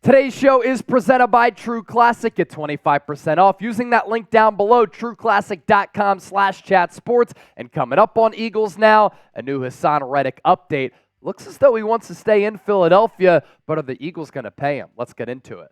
Today's show is presented by True Classic. Get 25% off using that link down below, trueclassic.com/chatsports. And coming up on Eagles Now, a new Haason Reddick update. Looks as though he wants to stay in Philadelphia, but are the Eagles going to pay him? Let's get into it.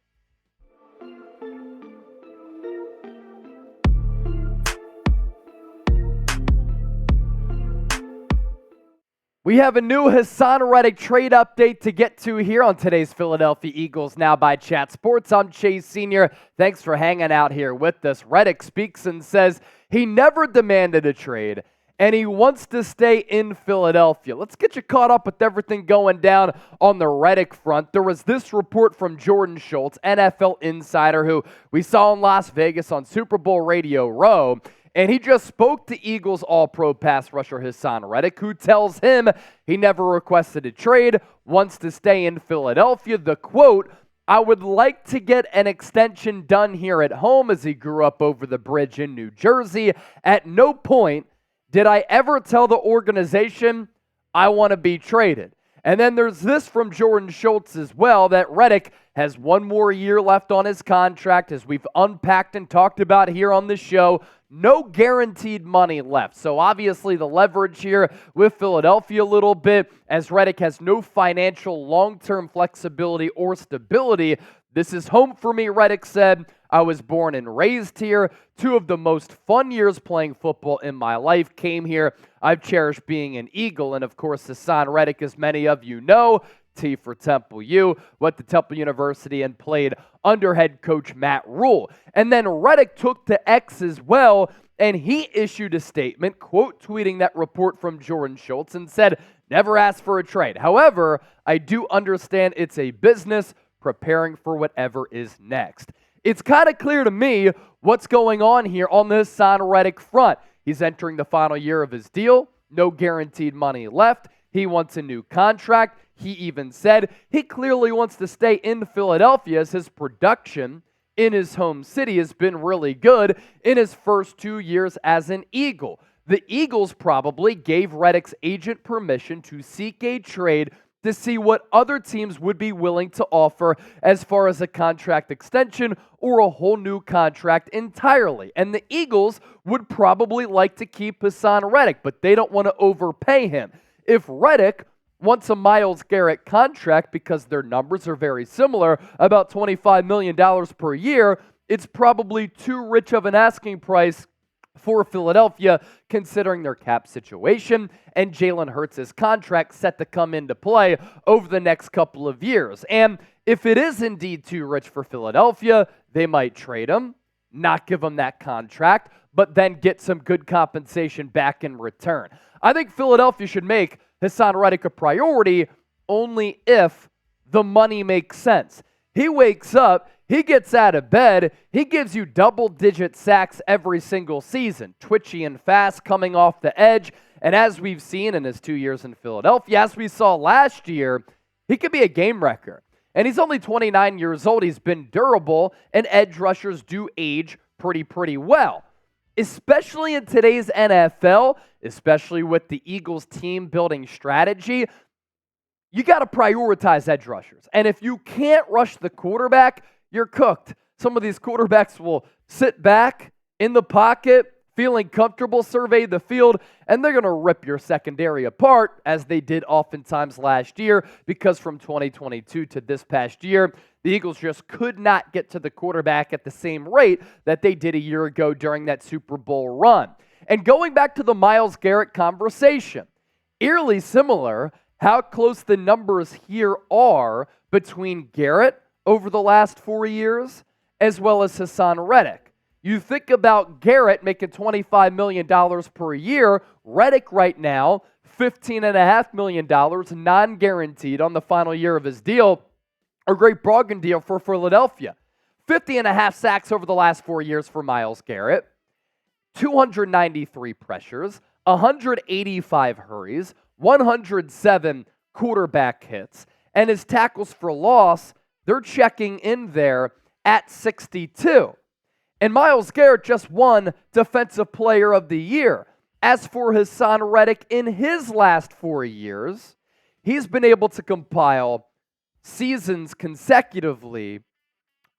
We have a new Haason Reddick trade update to get to here on today's Philadelphia Eagles Now by Chat Sports. I'm Chase Sr. Thanks for hanging out here with us. Reddick speaks and says he never demanded a trade and he wants to stay in Philadelphia. Let's get you caught up with everything going down on the Reddick front. There was this report from Jordan Schultz, NFL insider, who we saw in Las Vegas on Super Bowl Radio Row. And he just spoke to Eagles All-Pro pass rusher Haason Reddick, who tells him he never requested a trade, wants to stay in Philadelphia. The quote, "I would like to get an extension done here at home," as he grew up over the bridge in New Jersey. "At no point did I ever tell the organization I want to be traded." And then there's this from Jordan Schultz as well, that Reddick has one more year left on his contract, as we've unpacked and talked about here on the show. No guaranteed money left. So obviously the leverage here with Philadelphia a little bit, as Reddick has no financial long-term flexibility or stability. "This is home for me," Reddick said. "I was born and raised here. Two of the most fun years playing football in my life came here. I've cherished being an Eagle." And of course, Haason Reddick, as many of you know, T for Temple U, went to Temple University and played under head coach Matt Rule. And then Reddick took to X as well, and he issued a statement, quote tweeting that report from Jordan Schultz, and said, "Never asked for a trade. However, I do understand it's a business, preparing for whatever is next." It's kind of clear to me what's going on here on the Haason Reddick front. He's entering the final year of his deal, no guaranteed money left. He wants a new contract. He even said he clearly wants to stay in Philadelphia, as his production in his home city has been really good in his first 2 years as an Eagle. The Eagles probably gave Reddick's agent permission to seek a trade to see what other teams would be willing to offer as far as a contract extension or a whole new contract entirely. And the Eagles would probably like to keep Haason Reddick, but they don't want to overpay him. If Reddick wants a Myles Garrett contract, because their numbers are very similar, about $25 million per year, it's probably too rich of an asking price for Philadelphia, considering their cap situation and Jalen Hurts' contract set to come into play over the next couple of years. And if it is indeed too rich for Philadelphia, they might trade him, not give him that contract, but then get some good compensation back in return. I think Philadelphia should make Haason Reddick a priority only if the money makes sense. He wakes up, he gets out of bed, he gives you double-digit sacks every single season, twitchy and fast, coming off the edge. And as we've seen in his 2 years in Philadelphia, as we saw last year, he could be a game wrecker. And he's only 29 years old. He's been durable, and edge rushers do age pretty well. Especially in today's NFL, especially with the Eagles team building strategy, you got to prioritize edge rushers. And if you can't rush the quarterback, you're cooked. Some of these quarterbacks will sit back in the pocket, feeling comfortable, survey the field, and they're going to rip your secondary apart, as they did oftentimes last year, because from 2022 to this past year, the Eagles just could not get to the quarterback at the same rate that they did a year ago during that Super Bowl run. And going back to the Myles Garrett conversation, eerily similar how close the numbers here are between Garrett over the last 4 years as well as Haason Reddick. You think about Garrett making $25 million per year, Reddick right now, $15.5 million non-guaranteed on the final year of his deal. A great bargain deal for Philadelphia. 50.5 sacks over the last 4 years for Myles Garrett, 293 pressures, 185 hurries, 107 quarterback hits, and his tackles for loss, they're checking in there at 62. And Myles Garrett just won Defensive Player of the Year. As for Haason Reddick, in his last 4 years, he's been able to compile seasons consecutively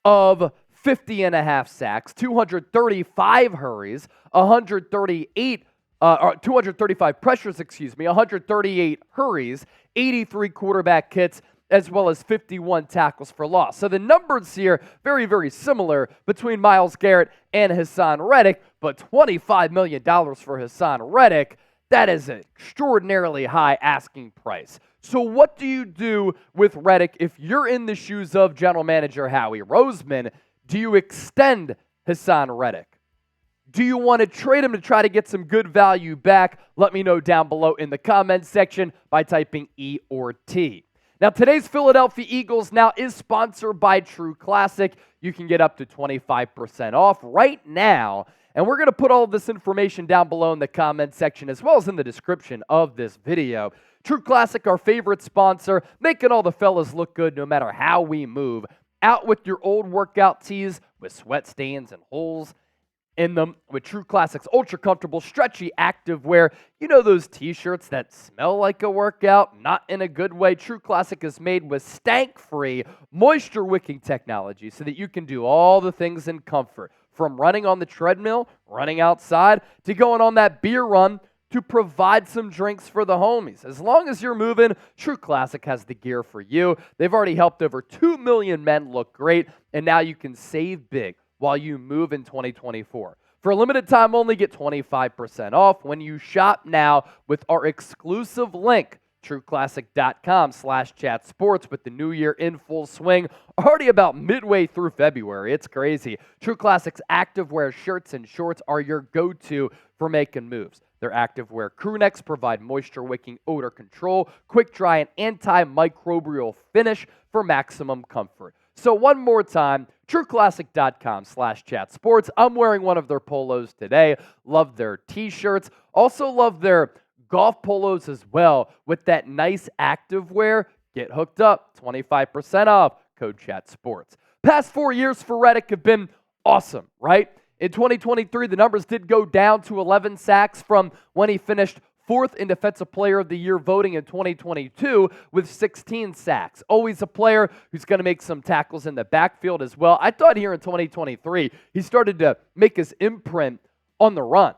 of 50.5 sacks, 235 hurries, 235 pressures, 138 hurries, 83 quarterback hits, as well as 51 tackles for loss. So the numbers here, very, very similar between Myles Garrett and Haason Reddick, but $25 million for Haason Reddick, that is an extraordinarily high asking price. So what do you do with Reddick if you're in the shoes of general manager Howie Roseman? Do you extend Haason Reddick? Do you want to trade him to try to get some good value back? Let me know down below in the comments section by typing E or T. Now, today's Philadelphia Eagles now is sponsored by True Classic. You can get up to 25% off right now. And we're going to put all of this information down below in the comments section as well as in the description of this video. True Classic, our favorite sponsor, making all the fellas look good no matter how we move. Out with your old workout tees with sweat stains and holes in them with True Classic's ultra comfortable, stretchy activewear. You know those t-shirts that smell like a workout? Not in a good way. True Classic is made with stank-free, moisture-wicking technology so that you can do all the things in comfort. From running on the treadmill, running outside, to going on that beer run, to provide some drinks for the homies. As long as you're moving, True Classic has the gear for you. They've already helped over 2 million men look great, and now you can save big while you move in 2024. For a limited time only, get 25% off when you shop now with our exclusive link, trueclassic.com/chatsports, with the new year in full swing. Already about midway through February. It's crazy. True Classic's activewear shirts and shorts are your go-to for making moves. Their activewear crew necks provide moisture-wicking odor control, quick-dry, and antimicrobial finish for maximum comfort. So one more time, trueclassic.com/chatsports. I'm wearing one of their polos today. Love their t-shirts. Also love their golf polos as well with that nice activewear. Get hooked up, 25% off, code CHATSPORTS. Past 4 years for Reddick have been awesome, right? In 2023, the numbers did go down to 11 sacks from when he finished 4th in Defensive Player of the Year voting in 2022 with 16 sacks. Always a player who's going to make some tackles in the backfield as well. I thought here in 2023, he started to make his imprint on the run.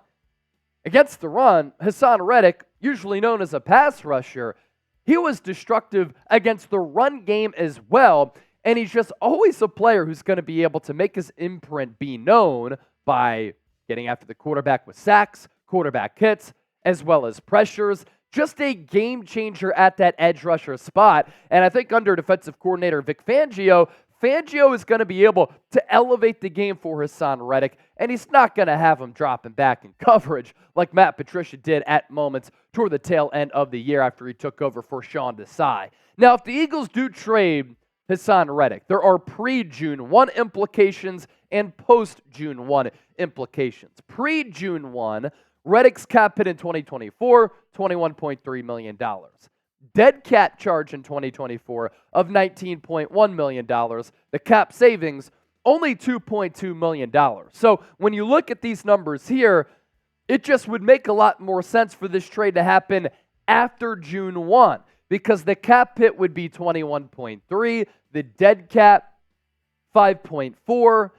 Against the run, Haason Reddick, usually known as a pass rusher, he was destructive against the run game as well. And he's just always a player who's going to be able to make his imprint be known by getting after the quarterback with sacks, quarterback hits, as well as pressures. Just a game changer at that edge rusher spot. And I think under defensive coordinator Vic Fangio, Fangio is going to be able to elevate the game for Haason Reddick, and he's not going to have him dropping back in coverage like Matt Patricia did at moments toward the tail end of the year after he took over for Sean Desai. Now, if the Eagles do trade Haason Reddick, there are pre-June 1 implications and post-June 1 implications. Pre-June 1, Reddick's cap hit in 2024, $21.3 million. Dead cap charge in 2024 of $19.1 million. The cap savings, only $2.2 million. So when you look at these numbers here, it just would make a lot more sense for this trade to happen after June 1 because the cap hit would be 21.3, the dead cap 5.4,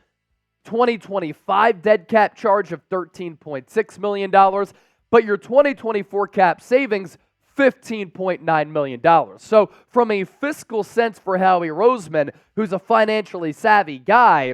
2025 dead cap charge of $13.6 million, but your 2024 cap savings, $15.9 million. So from a fiscal sense for Howie Roseman, who's a financially savvy guy,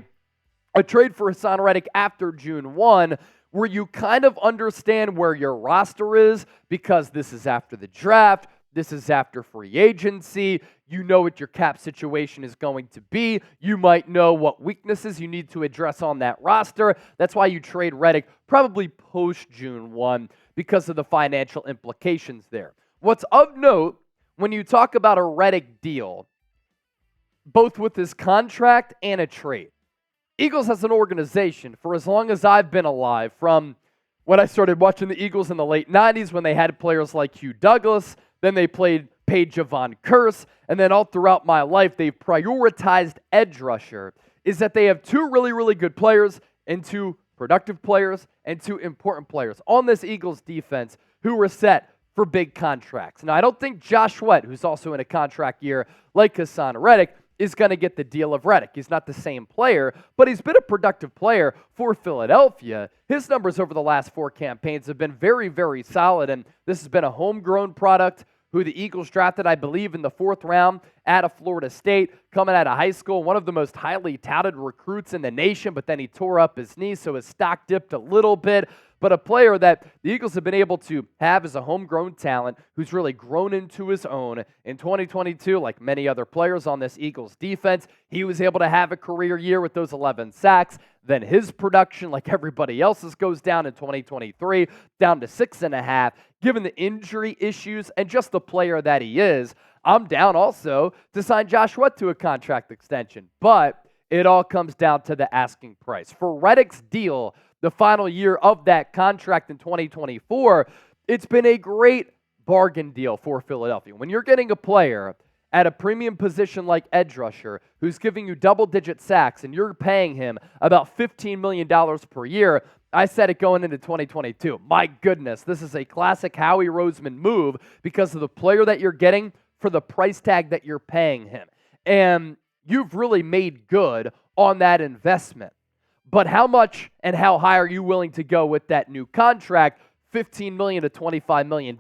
a trade for Haason Reddick after June 1, where you kind of understand where your roster is because this is after the draft, this is after free agency, you know what your cap situation is going to be, you might know what weaknesses you need to address on that roster. That's why you trade Reddick probably post-June 1 because of the financial implications there. What's of note when you talk about a Reddick deal, both with his contract and a trade, Eagles as an organization, for as long as I've been alive, from when I started watching the Eagles in the late 90s when they had players like Hugh Douglas, then they paid Javon Curse, and then all throughout my life they've prioritized edge rusher, is that they have two really, really good players and two productive players and two important players on this Eagles defense who were set for big contracts. Now, I don't think Josh Sweat, who's also in a contract year like Haason Reddick, is going to get the deal of Reddick. He's not the same player, but he's been a productive player for Philadelphia. His numbers over the last 4 campaigns have been very, very solid, and this has been a homegrown product who the Eagles drafted, I believe, in the 4th round out of Florida State, coming out of high school, one of the most highly touted recruits in the nation, but then he tore up his knee, so his stock dipped a little bit. But a player that the Eagles have been able to have as a homegrown talent who's really grown into his own. In 2022, like many other players on this Eagles defense, he was able to have a career year with those 11 sacks. Then his production, like everybody else's, goes down in 2023, down to 6.5. Given the injury issues and just the player that he is, I'm down also to sign Josh Sweat to a contract extension. But it all comes down to the asking price. For Reddick's deal, the final year of that contract in 2024, it's been a great bargain deal for Philadelphia. When you're getting a player at a premium position like edge rusher who's giving you double-digit sacks and you're paying him about $15 million per year, I said it going into 2022. My goodness, this is a classic Howie Roseman move because of the player that you're getting for the price tag that you're paying him. And you've really made good on that investment. But how much and how high are you willing to go with that new contract? $15 million to $25 million.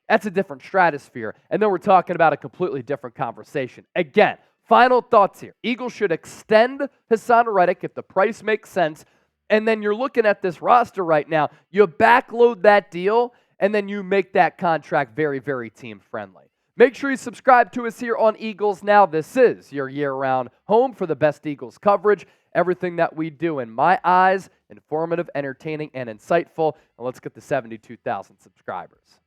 That's a different stratosphere. And then we're talking about a completely different conversation. Again, final thoughts here. Eagles should extend Haason Reddick if the price makes sense. And then you're looking at this roster right now. You backload that deal, and then you make that contract very, very team-friendly. Make sure you subscribe to us here on Eagles Now. This is your year-round home for the best Eagles coverage. Everything that we do, in my eyes, informative, entertaining, and insightful. And let's get to 72,000 subscribers.